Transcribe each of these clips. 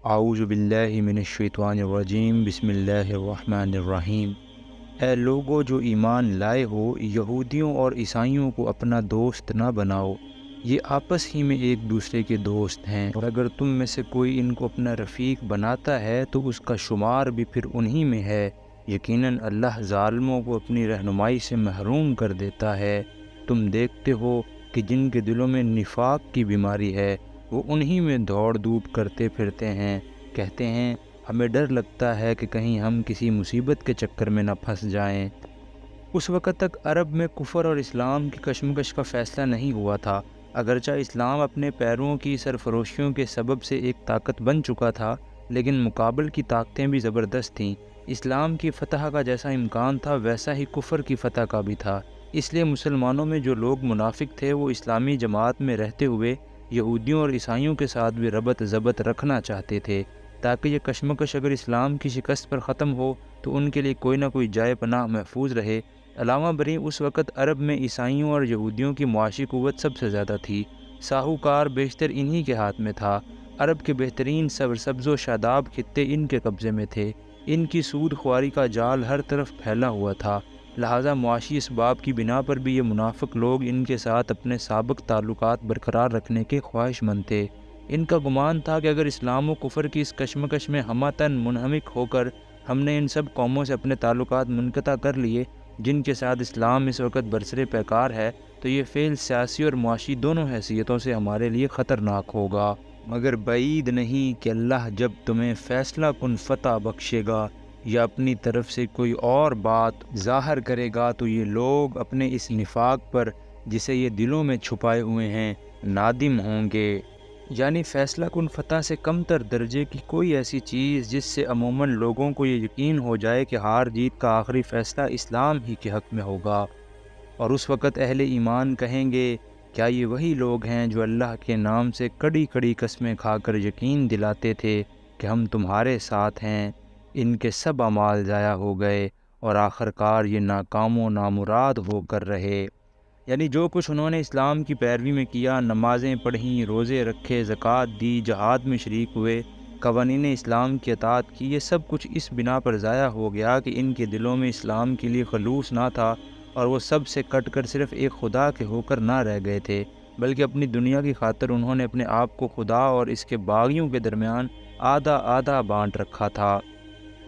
اعوذ باللہ من الشیطان الرجیم، بسم اللہ الرحمن الرحیم۔ اے لوگو جو ایمان لائے ہو، یہودیوں اور عیسائیوں کو اپنا دوست نہ بناؤ، یہ آپس ہی میں ایک دوسرے کے دوست ہیں، اور اگر تم میں سے کوئی ان کو اپنا رفیق بناتا ہے تو اس کا شمار بھی پھر انہی میں ہے۔ یقیناً اللہ ظالموں کو اپنی رہنمائی سے محروم کر دیتا ہے۔ تم دیکھتے ہو کہ جن کے دلوں میں نفاق کی بیماری ہے وہ انہی میں دوڑ دھوپ کرتے پھرتے ہیں، کہتے ہیں ہمیں ڈر لگتا ہے کہ کہیں ہم کسی مصیبت کے چکر میں نہ پھنس جائیں۔ اس وقت تک عرب میں کفر اور اسلام کی کشمکش کا فیصلہ نہیں ہوا تھا۔ اگرچہ اسلام اپنے پیروں کی سرفروشیوں کے سبب سے ایک طاقت بن چکا تھا، لیکن مقابل کی طاقتیں بھی زبردست تھیں۔ اسلام کی فتح کا جیسا امکان تھا ویسا ہی کفر کی فتح کا بھی تھا۔ اس لیے مسلمانوں میں جو لوگ منافق تھے وہ اسلامی جماعت میں رہتے ہوئے یہودیوں اور عیسائیوں کے ساتھ بھی ربط ضبط رکھنا چاہتے تھے، تاکہ یہ کشمکش اگر اسلام کی شکست پر ختم ہو تو ان کے لیے کوئی نہ کوئی جائے پناہ محفوظ رہے۔ علامہ بریں اس وقت عرب میں عیسائیوں اور یہودیوں کی معاشی قوت سب سے زیادہ تھی۔ ساہوکار بیشتر انہی کے ہاتھ میں تھا۔ عرب کے بہترین سبز و شاداب خطے ان کے قبضے میں تھے۔ ان کی سود خواری کا جال ہر طرف پھیلا ہوا تھا، لہٰذا معاشی اسباب کی بنا پر بھی یہ منافق لوگ ان کے ساتھ اپنے سابق تعلقات برقرار رکھنے کے خواہش مند تھے۔ ان کا گمان تھا کہ اگر اسلام و کفر کی اس کشمکش میں ہمہ منہمک ہو کر ہم نے ان سب قوموں سے اپنے تعلقات منقطع کر لیے جن کے ساتھ اسلام اس وقت برسر پیکار ہے، تو یہ فعل سیاسی اور معاشی دونوں حیثیتوں سے ہمارے لیے خطرناک ہوگا۔ مگر بعید نہیں کہ اللہ جب تمہیں فیصلہ کن فتح بخشے گا یا اپنی طرف سے کوئی اور بات ظاہر کرے گا تو یہ لوگ اپنے اس نفاق پر جسے یہ دلوں میں چھپائے ہوئے ہیں نادم ہوں گے۔ یعنی فیصلہ کن فتح سے کم تر درجے کی کوئی ایسی چیز جس سے عموماً لوگوں کو یہ یقین ہو جائے کہ ہار جیت کا آخری فیصلہ اسلام ہی کے حق میں ہوگا، اور اس وقت اہل ایمان کہیں گے کیا یہ وہی لوگ ہیں جو اللہ کے نام سے کڑی کڑی قسمیں کھا کر یقین دلاتے تھے کہ ہم تمہارے ساتھ ہیں؟ ان کے سب اعمال ضائع ہو گئے اور آخرکار یہ ناکام و نامراد ہو کر رہے۔ یعنی جو کچھ انہوں نے اسلام کی پیروی میں کیا، نمازیں پڑھیں، روزے رکھے، زکوٰۃ دی، جہاد میں شریک ہوئے، قوانین اسلام کی اطاعت کی، یہ سب کچھ اس بنا پر ضائع ہو گیا کہ ان کے دلوں میں اسلام کے لیے خلوص نہ تھا، اور وہ سب سے کٹ کر صرف ایک خدا کے ہو کر نہ رہ گئے تھے، بلکہ اپنی دنیا کی خاطر انہوں نے اپنے آپ کو خدا اور اس کے باغیوں کے درمیان آدھا آدھا بانٹ رکھا تھا۔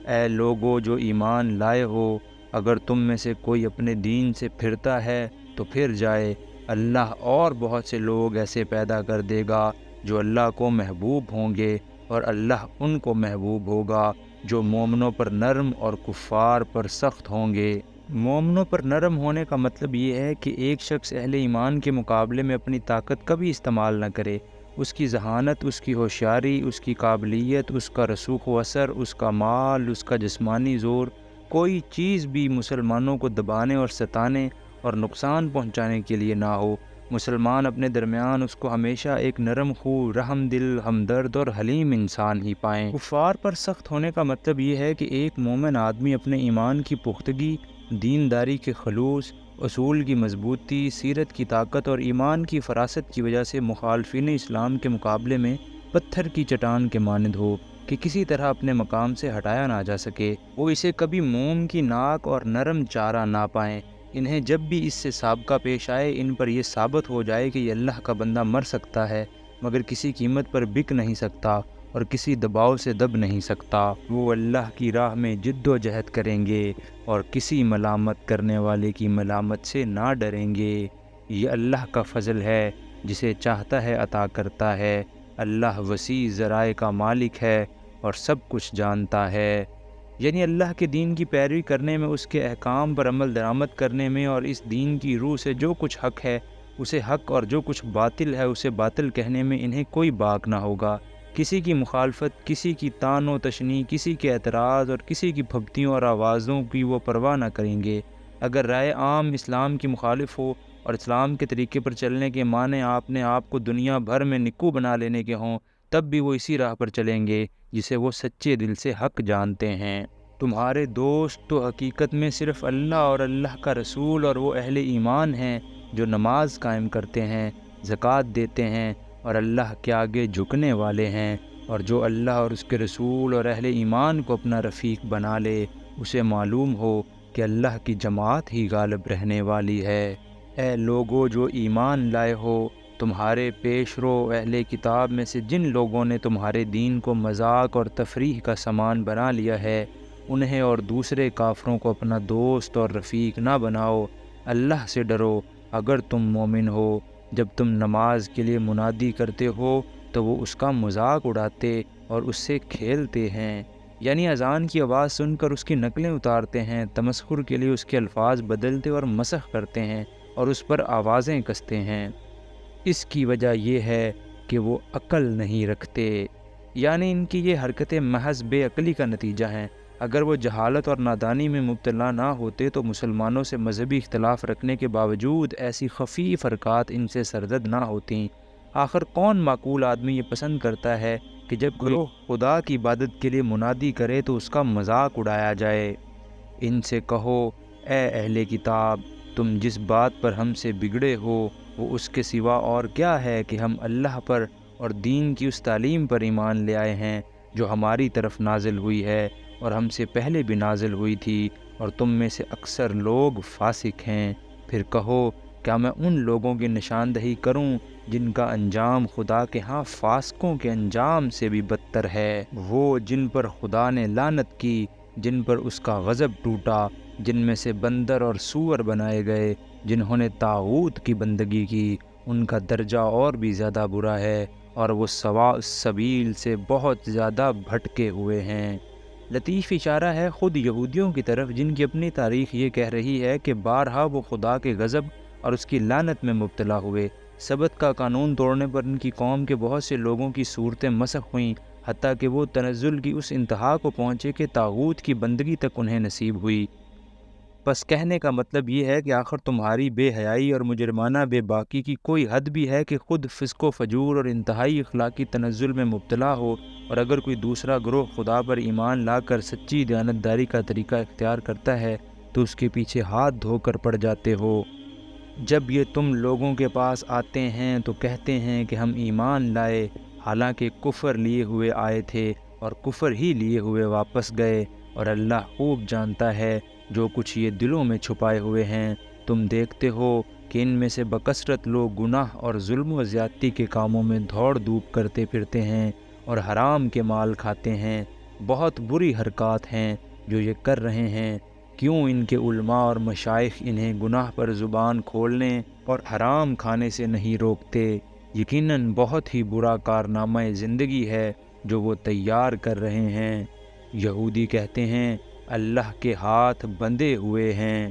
اے لوگو جو ایمان لائے ہو، اگر تم میں سے کوئی اپنے دین سے پھرتا ہے تو پھر جائے، اللہ اور بہت سے لوگ ایسے پیدا کر دے گا جو اللہ کو محبوب ہوں گے، اور اللہ ان کو محبوب ہوگا جو مومنوں پر نرم اور کفار پر سخت ہوں گے۔ مومنوں پر نرم ہونے کا مطلب یہ ہے کہ ایک شخص اہل ایمان کے مقابلے میں اپنی طاقت کبھی استعمال نہ کرے۔ اس کی ذہانت، اس کی ہوشیاری، اس کی قابلیت، اس کا رسوخ و اثر، اس کا مال، اس کا جسمانی زور، کوئی چیز بھی مسلمانوں کو دبانے اور ستانے اور نقصان پہنچانے کے لیے نہ ہو۔ مسلمان اپنے درمیان اس کو ہمیشہ ایک نرم خو، رحم دل، ہمدرد اور حلیم انسان ہی پائیں۔ کفار پر سخت ہونے کا مطلب یہ ہے کہ ایک مومن آدمی اپنے ایمان کی پختگی، دینداری کے خلوص، اصول کی مضبوطی، سیرت کی طاقت اور ایمان کی فراست کی وجہ سے مخالفین اسلام کے مقابلے میں پتھر کی چٹان کے مانند ہو کہ کسی طرح اپنے مقام سے ہٹایا نہ جا سکے۔ وہ اسے کبھی موم کی ناک اور نرم چارہ نہ پائیں۔ انہیں جب بھی اس سے سابقہ پیش آئے، ان پر یہ ثابت ہو جائے کہ یہ اللہ کا بندہ مر سکتا ہے مگر کسی قیمت پر بک نہیں سکتا اور کسی دباؤ سے دب نہیں سکتا، وہ اللہ کی راہ میں جد و جہد کریں گے اور کسی ملامت کرنے والے کی ملامت سے نہ ڈریں گے۔ یہ اللہ کا فضل ہے، جسے چاہتا ہے عطا کرتا ہے۔ اللہ وسیع ذرائع کا مالک ہے اور سب کچھ جانتا ہے۔ یعنی اللہ کے دین کی پیروی کرنے میں، اس کے احکام پر عمل درآمد کرنے میں، اور اس دین کی روح سے جو کچھ حق ہے اسے حق اور جو کچھ باطل ہے اسے باطل کہنے میں انہیں کوئی باک نہ ہوگا۔ کسی کی مخالفت، کسی کی طعن و تشنیع، کسی کے اعتراض اور کسی کی پھبتیوں اور آوازوں کی وہ پرواہ نہ کریں گے۔ اگر رائے عام اسلام کی مخالف ہو اور اسلام کے طریقے پر چلنے کے معنی آپ نے آپ کو دنیا بھر میں نکو بنا لینے کے ہوں، تب بھی وہ اسی راہ پر چلیں گے جسے وہ سچے دل سے حق جانتے ہیں۔ تمہارے دوست تو حقیقت میں صرف اللہ اور اللہ کا رسول اور وہ اہل ایمان ہیں جو نماز قائم کرتے ہیں، زکوٰۃ دیتے ہیں اور اللہ کے آگے جھکنے والے ہیں اور جو اللہ اور اس کے رسول اور اہل ایمان کو اپنا رفیق بنا لے اسے معلوم ہو کہ اللہ کی جماعت ہی غالب رہنے والی ہے۔ اے لوگو جو ایمان لائے ہو، تمہارے پیش رو اہل کتاب میں سے جن لوگوں نے تمہارے دین کو مذاق اور تفریح کا سامان بنا لیا ہے، انہیں اور دوسرے کافروں کو اپنا دوست اور رفیق نہ بناؤ۔ اللہ سے ڈرو اگر تم مومن ہو۔ جب تم نماز کے لیے منادی کرتے ہو تو وہ اس کا مذاق اڑاتے اور اس سے کھیلتے ہیں، یعنی اذان کی آواز سن کر اس کی نقلیں اتارتے ہیں، تمسخر کے لیے اس کے الفاظ بدلتے اور مسخ کرتے ہیں اور اس پر آوازیں کستے ہیں۔ اس کی وجہ یہ ہے کہ وہ عقل نہیں رکھتے، یعنی ان کی یہ حرکتیں محض بے عقلی کا نتیجہ ہیں۔ اگر وہ جہالت اور نادانی میں مبتلا نہ ہوتے تو مسلمانوں سے مذہبی اختلاف رکھنے کے باوجود ایسی خفیف حرکات ان سے سرزد نہ ہوتیں۔ آخر کون معقول آدمی یہ پسند کرتا ہے کہ جب کوئی خدا کی عبادت کے لیے منادی کرے تو اس کا مذاق اڑایا جائے؟ ان سے کہو، اے اہل کتاب، تم جس بات پر ہم سے بگڑے ہو وہ اس کے سوا اور کیا ہے کہ ہم اللہ پر اور دین کی اس تعلیم پر ایمان لے آئے ہیں جو ہماری طرف نازل ہوئی ہے اور ہم سے پہلے بھی نازل ہوئی تھی، اور تم میں سے اکثر لوگ فاسق ہیں۔ پھر کہو، کیا میں ان لوگوں کی نشاندہی کروں جن کا انجام خدا کے ہاں فاسقوں کے انجام سے بھی بدتر ہے؟ وہ جن پر خدا نے لعنت کی، جن پر اس کا غضب ٹوٹا، جن میں سے بندر اور سور بنائے گئے، جنہوں نے طاغوت کی بندگی کی، ان کا درجہ اور بھی زیادہ برا ہے اور وہ سواء السبیل سے بہت زیادہ بھٹکے ہوئے ہیں۔ لطیف اشارہ ہے خود یہودیوں کی طرف، جن کی اپنی تاریخ یہ کہہ رہی ہے کہ بارہا وہ خدا کے غضب اور اس کی لعنت میں مبتلا ہوئے۔ سبت کا قانون توڑنے پر ان کی قوم کے بہت سے لوگوں کی صورتیں مسخ ہوئیں، حتیٰ کہ وہ تنزل کی اس انتہا کو پہنچے کہ طاغوت کی بندگی تک انہیں نصیب ہوئی۔ بس کہنے کا مطلب یہ ہے کہ آخر تمہاری بے حیائی اور مجرمانہ بے باکی کی کوئی حد بھی ہے کہ خود فسق و فجور اور انتہائی اخلاقی تنزل میں مبتلا ہو، اور اگر کوئی دوسرا گروہ خدا پر ایمان لا کر سچی دیانتداری کا طریقہ اختیار کرتا ہے تو اس کے پیچھے ہاتھ دھو کر پڑ جاتے ہو۔ جب یہ تم لوگوں کے پاس آتے ہیں تو کہتے ہیں کہ ہم ایمان لائے، حالانکہ کفر لیے ہوئے آئے تھے اور کفر ہی لیے ہوئے واپس گئے، اور اللہ خوب جانتا ہے جو کچھ یہ دلوں میں چھپائے ہوئے ہیں۔ تم دیکھتے ہو کہ ان میں سے بکثرت لوگ گناہ اور ظلم و زیادتی کے کاموں میں دوڑ دھوپ کرتے پھرتے ہیں اور حرام کے مال کھاتے ہیں۔ بہت بری حرکات ہیں جو یہ کر رہے ہیں۔ کیوں ان کے علماء اور مشائخ انہیں گناہ پر زبان کھولنے اور حرام کھانے سے نہیں روکتے؟ یقیناً بہت ہی برا کارنامہ زندگی ہے جو وہ تیار کر رہے ہیں۔ یہودی کہتے ہیں اللہ کے ہاتھ بندھے ہوئے ہیں۔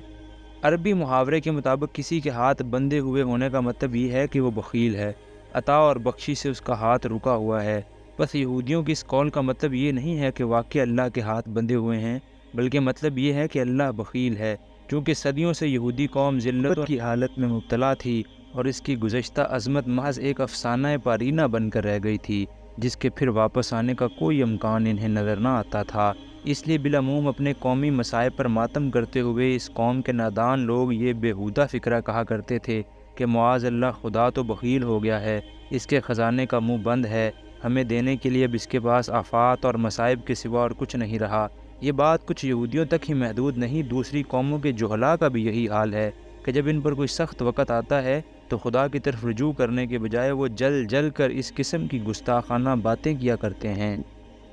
عربی محاورے کے مطابق کسی کے ہاتھ بندھے ہوئے ہونے کا مطلب یہ ہے کہ وہ بخیل ہے، عطا اور بخشش سے اس کا ہاتھ رکا ہوا ہے۔ بس یہودیوں کی اس قول کا مطلب یہ نہیں ہے کہ واقعی اللہ کے ہاتھ بندھے ہوئے ہیں، بلکہ مطلب یہ ہے کہ اللہ بخیل ہے۔ چونکہ صدیوں سے یہودی قوم ذلت کی حالت میں مبتلا تھی اور اس کی گزشتہ عظمت محض ایک افسانہ پارینہ بن کر رہ گئی تھی، جس کے پھر واپس آنے کا کوئی امکان انہیں نظر نہ آتا تھا۔ اس لیے بالعموم اپنے قومی مصائب پر ماتم کرتے ہوئے اس قوم کے نادان لوگ یہ بیہودہ فکرہ کہا کرتے تھے کہ معاذ اللہ خدا تو بخیل ہو گیا ہے، اس کے خزانے کا منہ بند ہے، ہمیں دینے کے لیے اب اس کے پاس آفات اور مصائب کے سوا اور کچھ نہیں رہا۔ یہ بات کچھ یہودیوں تک ہی محدود نہیں، دوسری قوموں کے جہلاء کا بھی یہی حال ہے کہ جب ان پر کوئی سخت وقت آتا ہے تو خدا کی طرف رجوع کرنے کے بجائے وہ جل جل کر اس قسم کی گستاخانہ باتیں کیا کرتے ہیں۔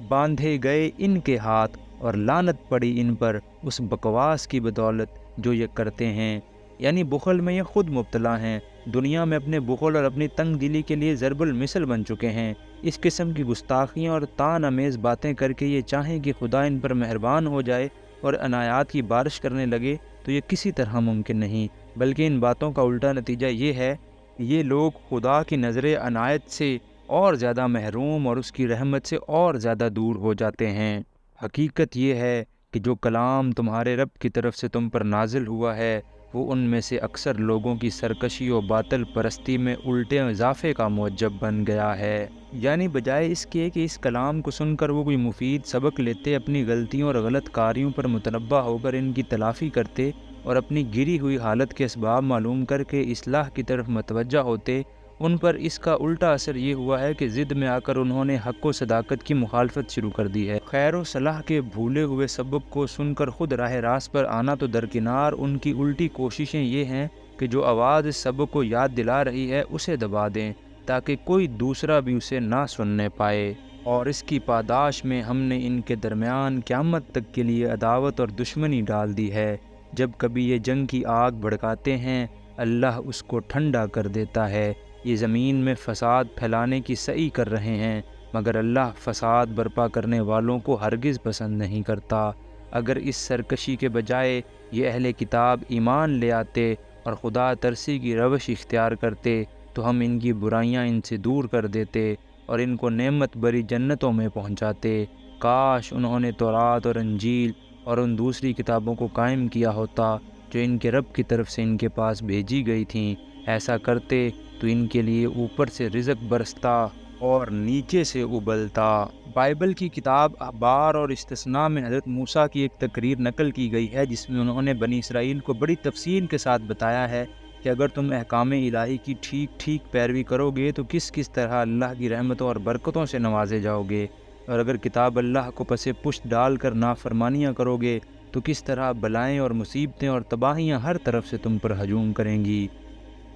باندھے گئے ان کے ہاتھ اور لعنت پڑی ان پر اس بکواس کی بدولت جو یہ کرتے ہیں، یعنی بخل میں یہ خود مبتلا ہیں، دنیا میں اپنے بخل اور اپنی تنگ دلی کے لیے ضرب المثل بن چکے ہیں۔ اس قسم کی گستاخیاں اور طعن آمیز باتیں کر کے یہ چاہیں کہ خدا ان پر مہربان ہو جائے اور عنایات کی بارش کرنے لگے تو یہ کسی طرح ممکن نہیں، بلکہ ان باتوں کا الٹا نتیجہ یہ ہے کہ یہ لوگ خدا کی نظر عنایت سے اور زیادہ محروم اور اس کی رحمت سے اور زیادہ دور ہو جاتے ہیں۔ حقیقت یہ ہے کہ جو کلام تمہارے رب کی طرف سے تم پر نازل ہوا ہے وہ ان میں سے اکثر لوگوں کی سرکشی و باطل پرستی میں الٹے اضافے کا موجب بن گیا ہے، یعنی بجائے اس کے کہ اس کلام کو سن کر وہ کوئی مفید سبق لیتے، اپنی غلطیوں اور غلط کاریوں پر متنبہ ہو کر ان کی تلافی کرتے اور اپنی گری ہوئی حالت کے اسباب معلوم کر کے اصلاح کی طرف متوجہ ہوتے، ان پر اس کا الٹا اثر یہ ہوا ہے کہ ضد میں آ کر انہوں نے حق و صداقت کی مخالفت شروع کر دی ہے۔ خیر و صلاح کے بھولے ہوئے سبق کو سن کر خود راہ راست پر آنا تو درکنار، ان کی الٹی کوششیں یہ ہیں کہ جو آواز اس سبق کو یاد دلا رہی ہے اسے دبا دیں تاکہ کوئی دوسرا بھی اسے نہ سننے پائے، اور اس کی پاداش میں ہم نے ان کے درمیان قیامت تک کے لیے عداوت اور دشمنی ڈال دی ہے۔ جب کبھی یہ جنگ کی آگ بھڑکاتے ہیں اللہ اس کو ٹھنڈا کر دیتا ہے۔ یہ زمین میں فساد پھیلانے کی سعی کر رہے ہیں مگر اللہ فساد برپا کرنے والوں کو ہرگز پسند نہیں کرتا۔ اگر اس سرکشی کے بجائے یہ اہل کتاب ایمان لے آتے اور خدا ترسی کی روش اختیار کرتے تو ہم ان کی برائیاں ان سے دور کر دیتے اور ان کو نعمت بری جنتوں میں پہنچاتے۔ کاش انہوں نے تورات اور انجیل اور ان دوسری کتابوں کو قائم کیا ہوتا جو ان کے رب کی طرف سے ان کے پاس بھیجی گئی تھیں۔ ایسا کرتے تو ان کے لیے اوپر سے رزق برستا اور نیچے سے ابلتا۔ بائبل کی کتاب اخبار اور استثناء میں حضرت موسیٰ کی ایک تقریر نقل کی گئی ہے جس میں انہوں نے بنی اسرائیل کو بڑی تفصیل کے ساتھ بتایا ہے کہ اگر تم احکام الہی کی ٹھیک پیروی کرو گے تو کس طرح اللہ کی رحمتوں اور برکتوں سے نوازے جاؤ گے، اور اگر کتاب اللہ کو پس پشت ڈال کر نافرمانیاں کرو گے تو کس طرح بلائیں اور مصیبتیں اور تباہیاں ہر طرف سے تم پر ہجوم کریں گی۔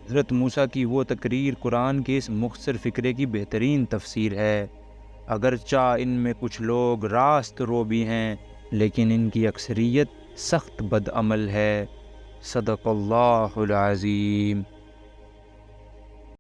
حضرت موسیٰ کی وہ تقریر قرآن کے اس مختصر فقرے کی بہترین تفسیر ہے۔ اگرچہ ان میں کچھ لوگ راست رو بھی ہیں لیکن ان کی اکثریت سخت بد عمل ہے۔ صدق اللہ العظیم۔